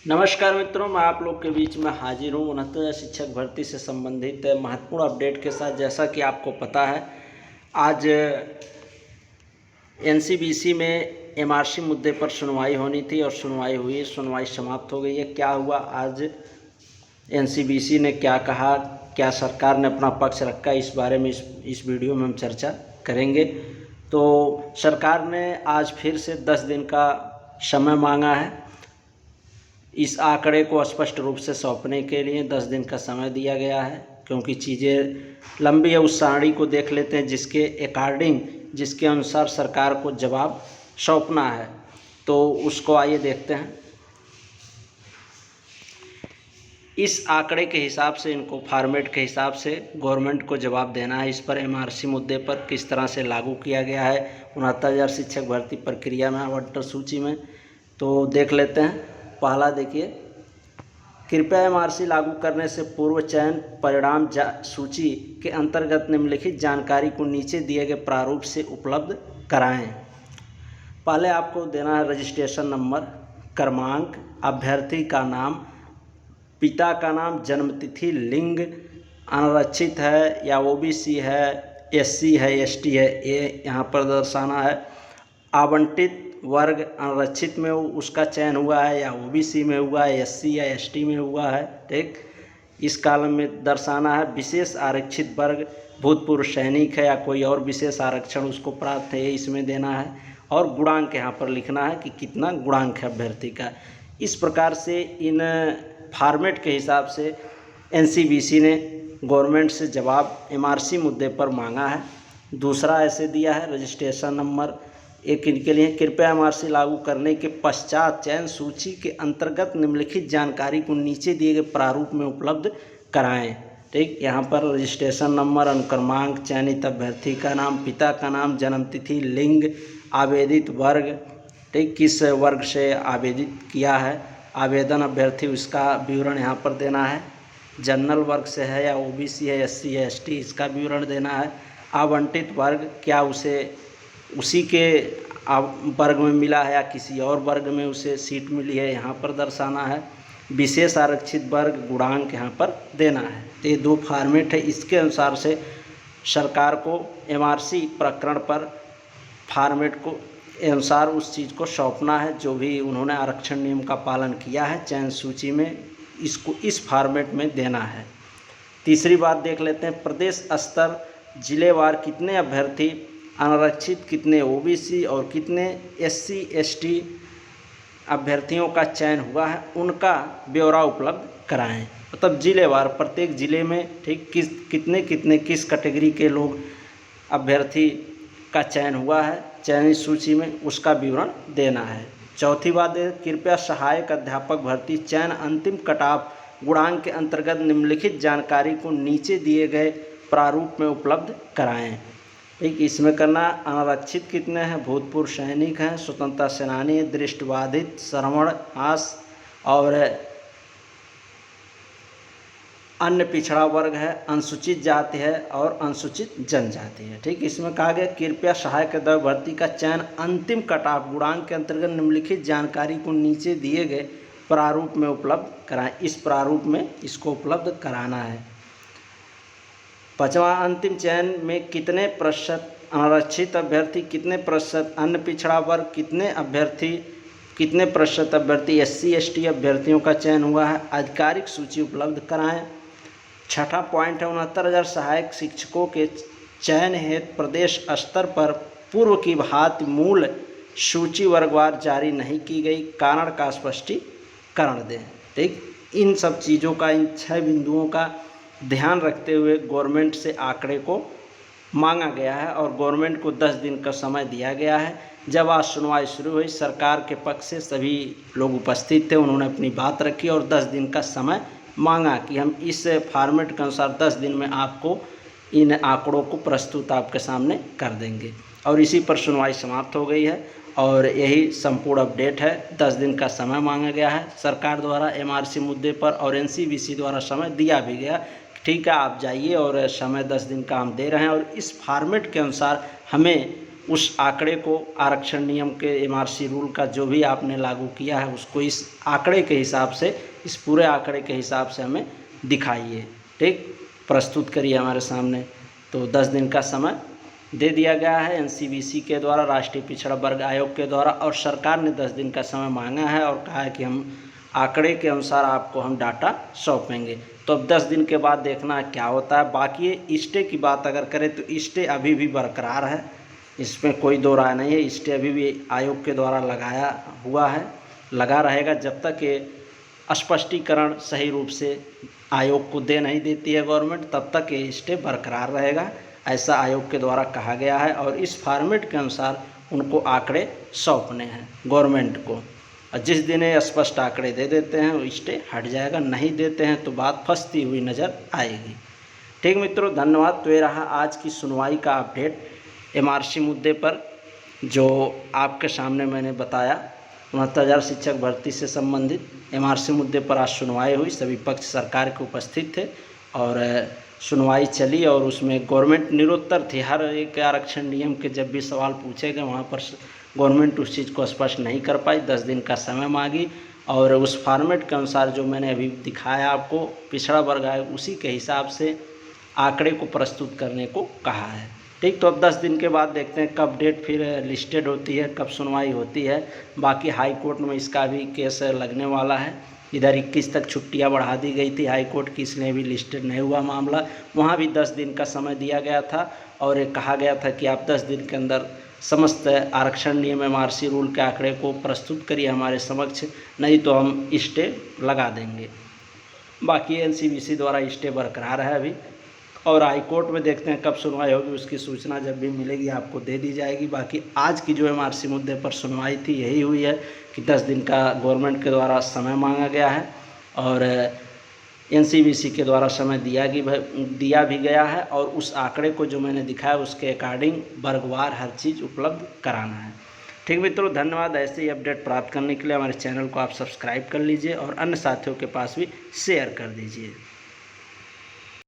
नमस्कार मित्रों, मैं आप लोग के बीच में हाजिर हूँ 69 शिक्षक भर्ती से संबंधित महत्वपूर्ण अपडेट के साथ। जैसा कि आपको पता है, आज एनसीबीसी में एमआरसी मुद्दे पर सुनवाई होनी थी और सुनवाई हुई, सुनवाई समाप्त हो गई है। क्या हुआ आज, एनसीबीसी ने क्या कहा, क्या सरकार ने अपना पक्ष रखा, इस बारे में इस वीडियो में हम चर्चा करेंगे। तो सरकार ने आज फिर से 10 दिन का समय मांगा है। इस आंकड़े को स्पष्ट रूप से सौंपने के लिए 10 दिन का समय दिया गया है, क्योंकि चीज़ें लंबी है। उस सारणी को देख लेते हैं जिसके अनुसार सरकार को जवाब सौंपना है, तो उसको आइए देखते हैं। इस आंकड़े के हिसाब से, इनको फॉर्मेट के हिसाब से गवर्नमेंट को जवाब देना है। इस पर एमआरसी मुद्दे पर किस तरह से लागू किया गया है 69,000 शिक्षक भर्ती प्रक्रिया में, आवंटन सूची में। तो देख लेते हैं। पहला देखिए, कृपया एमआरसी लागू करने से पूर्व चयन परिणाम सूची के अंतर्गत निम्नलिखित जानकारी को नीचे दिए गए प्रारूप से उपलब्ध कराएं। पहले आपको देना है रजिस्ट्रेशन नंबर, क्रमांक, अभ्यर्थी का नाम, पिता का नाम, जन्मतिथि, लिंग, अनारक्षित है या ओबीसी है, एससी है, एसटी है, ये यहाँ पर दर्शाना है। आवंटित वर्ग, अनारक्षित में उसका चयन हुआ है या ओबीसी में हुआ है, एससी या एसटी में हुआ है, ठीक। इस कॉलम में दर्शाना है। विशेष आरक्षित वर्ग, भूतपूर्व सैनिक है या कोई और विशेष आरक्षण उसको प्राप्त है, इसमें देना है। और गुणांक यहाँ पर लिखना है कि कितना गुणांक है अभ्यर्थी का। इस प्रकार से इन फॉर्मेट के हिसाब से एनसीबीसी ने गवर्नमेंट से जवाब एमआरसी मुद्दे पर मांगा है। दूसरा ऐसे दिया है, रजिस्ट्रेशन नंबर एक इनके लिए, कृपया एमआरसी लागू करने के पश्चात चयन सूची के अंतर्गत निम्नलिखित जानकारी को नीचे दिए गए प्रारूप में उपलब्ध कराएं, ठीक। यहाँ पर रजिस्ट्रेशन नंबर, अनुक्रमांक, चयनित अभ्यर्थी का नाम, पिता का नाम, जन्मतिथि, लिंग, आवेदित वर्ग, ठीक, किस वर्ग से आवेदित किया है आवेदन अभ्यर्थी, उसका विवरण यहाँ पर देना है। जनरल वर्ग से है या ओबीसी है, एससी है, एसटी, इसका विवरण देना है। आवंटित वर्ग, क्या उसे उसी के वर्ग में मिला है या किसी और वर्ग में उसे सीट मिली है, यहाँ पर दर्शाना है। विशेष आरक्षित वर्ग, गुणांक यहाँ पर देना है। तो ये दो फॉर्मेट है। इसके अनुसार से सरकार को एमआरसी प्रकरण पर फॉर्मेट को अनुसार उस चीज़ को सौंपना है, जो भी उन्होंने आरक्षण नियम का पालन किया है चयन सूची में, इसको इस फॉर्मेट में देना है। तीसरी बात देख लेते हैं, प्रदेश स्तर जिलेवार कितने अभ्यर्थी अनारक्षित, कितने ओबीसी और कितने एससी एसटी अभ्यर्थियों का चयन हुआ है, उनका ब्यौरा उपलब्ध कराएं। मतलब जिलेवार, प्रत्येक ज़िले में, ठीक, कितने किस कैटेगरी के लोग अभ्यर्थी का चयन हुआ है चयनित सूची में, उसका विवरण देना है। चौथी बात है, कृपया सहायक अध्यापक भर्ती चयन अंतिम कटऑफ गुणांक के अंतर्गत निम्नलिखित जानकारी को नीचे दिए गए प्रारूप में उपलब्ध कराएं, ठीक। इसमें करना, अनारक्षित कितने हैं, भूतपूर्व सैनिक हैं, स्वतंत्रता सेनानी, दृष्टिबाधित, श्रवण हास और अन्य पिछड़ा वर्ग है, अनुसूचित जाति है और अनुसूचित जनजाति है, ठीक। इसमें कहा गया, कृपया सहायक अध्यापक भर्ती का चयन अंतिम कटऑफ गुणांक के अंतर्गत निम्नलिखित जानकारी को नीचे दिए गए प्रारूप में उपलब्ध कराएं। इस प्रारूप में इसको उपलब्ध कराना है। पाँचवा, अंतिम चयन में कितने प्रतिशत अनारक्षित अभ्यर्थी, कितने प्रतिशत अन्य पिछड़ा वर्ग, कितने प्रतिशत अभ्यर्थी एससी एसटी अभ्यर्थियों का चयन हुआ है, आधिकारिक सूची उपलब्ध कराएं। छठा पॉइंट है, 69,000 सहायक शिक्षकों के चयन हेतु प्रदेश स्तर पर पूर्व की भांति मूल सूची वर्गवार जारी नहीं की गई, कारण का स्पष्टीकरण दें, ठीक। इन सब चीज़ों का, इन 6 बिंदुओं का ध्यान रखते हुए गवर्नमेंट से आंकड़े को मांगा गया है और गवर्नमेंट को 10 दिन का समय दिया गया है। जब आज सुनवाई शुरू हुई, सरकार के पक्ष से सभी लोग उपस्थित थे, उन्होंने अपनी बात रखी और 10 दिन का समय मांगा कि हम इस फॉर्मेट के अनुसार 10 दिन में आपको इन आंकड़ों को प्रस्तुत आपके सामने कर देंगे। और इसी पर सुनवाई समाप्त हो गई है और यही संपूर्ण अपडेट है। 10 दिन का समय मांगा गया है सरकार द्वारा एमआरसी मुद्दे पर और एनसीबीसी द्वारा समय दिया भी गया, ठीक है। आप जाइए और समय 10 दिन का हम दे रहे हैं और इस फॉर्मेट के अनुसार हमें उस आंकड़े को आरक्षण नियम के एमआरसी रूल का जो भी आपने लागू किया है उसको इस आंकड़े के हिसाब से, इस पूरे आंकड़े के हिसाब से हमें दिखाइए, ठीक, प्रस्तुत करिए हमारे सामने। तो 10 दिन का समय दे दिया गया है एनसीवीसी के द्वारा, राष्ट्रीय पिछड़ा वर्ग आयोग के द्वारा, और सरकार ने 10 दिन का समय मांगा है और कहा है कि हम आंकड़े के अनुसार आपको हम डाटा सौंपेंगे। तो अब 10 दिन के बाद देखना क्या होता है। बाकी स्टे की बात अगर करें तो स्टे अभी भी बरकरार है, इसमें कोई दो राय नहीं है। स्टे अभी भी आयोग के द्वारा लगाया हुआ है, लगा रहेगा जब तक ये स्पष्टीकरण सही रूप से आयोग को दे नहीं देती है गवर्नमेंट, तब तक ये स्टे बरकरार रहेगा, ऐसा आयोग के द्वारा कहा गया है। और इस फॉर्मेट के अनुसार उनको आंकड़े सौंपने हैं गवर्नमेंट को, और जिस दिन ये स्पष्ट आंकड़े दे देते हैं वो स्टे हट जाएगा, नहीं देते हैं तो बात फंसती हुई नज़र आएगी। ठीक मित्रों, धन्यवाद। तो ये रहा आज की सुनवाई का अपडेट एमआरसी मुद्दे पर, जो आपके सामने मैंने बताया। 69,000 शिक्षक भर्ती से संबंधित एमआरसी मुद्दे पर आज सुनवाई हुई, सभी पक्ष सरकार के उपस्थित थे और सुनवाई चली और उसमें गवर्नमेंट निरुत्तर थी। हर एक आरक्षण नियम के जब भी सवाल पूछे गए वहाँ पर गवर्नमेंट उस चीज़ को स्पष्ट नहीं कर पाई, 10 दिन का समय मांगी और उस फॉर्मेट के अनुसार जो मैंने अभी दिखाया आपको पिछड़ा वर्ग आयोग, उसी के हिसाब से आंकड़े को प्रस्तुत करने को कहा है। ठीक, तो अब 10 दिन के बाद देखते हैं कब डेट फिर लिस्टेड होती है, कब सुनवाई होती है। बाकी हाई कोर्ट में इसका भी केस लगने वाला है। इधर 21 तक छुट्टियां बढ़ा दी गई थी हाई कोर्ट की, इसलिए भी लिस्टेड नहीं हुआ मामला। वहाँ भी 10 दिन का समय दिया गया था और ये कहा गया था कि आप 10 दिन के अंदर समस्त आरक्षण नियम एमआरसी रूल के आंकड़े को प्रस्तुत करिए हमारे समक्ष, नहीं तो हम स्टे लगा देंगे। बाकी एनसीवीसी द्वारा स्टे बरकरार है अभी, और हाई कोर्ट में देखते हैं कब सुनवाई होगी, उसकी सूचना जब भी मिलेगी आपको दे दी जाएगी। बाकी आज की जो एमआरसी मुद्दे पर सुनवाई थी यही हुई है कि 10 दिन का गवर्नमेंट के द्वारा समय मांगा गया है और एनसीवीसी के द्वारा समय दिया भी गया है, और उस आंकड़े को जो मैंने दिखाया उसके अकॉर्डिंग वर्गवार हर चीज़ उपलब्ध कराना है। ठीक मित्रों, धन्यवाद। ऐसे ही अपडेट प्राप्त करने के लिए हमारे चैनल को आप सब्सक्राइब कर लीजिए और अन्य साथियों के पास भी शेयर कर दीजिए।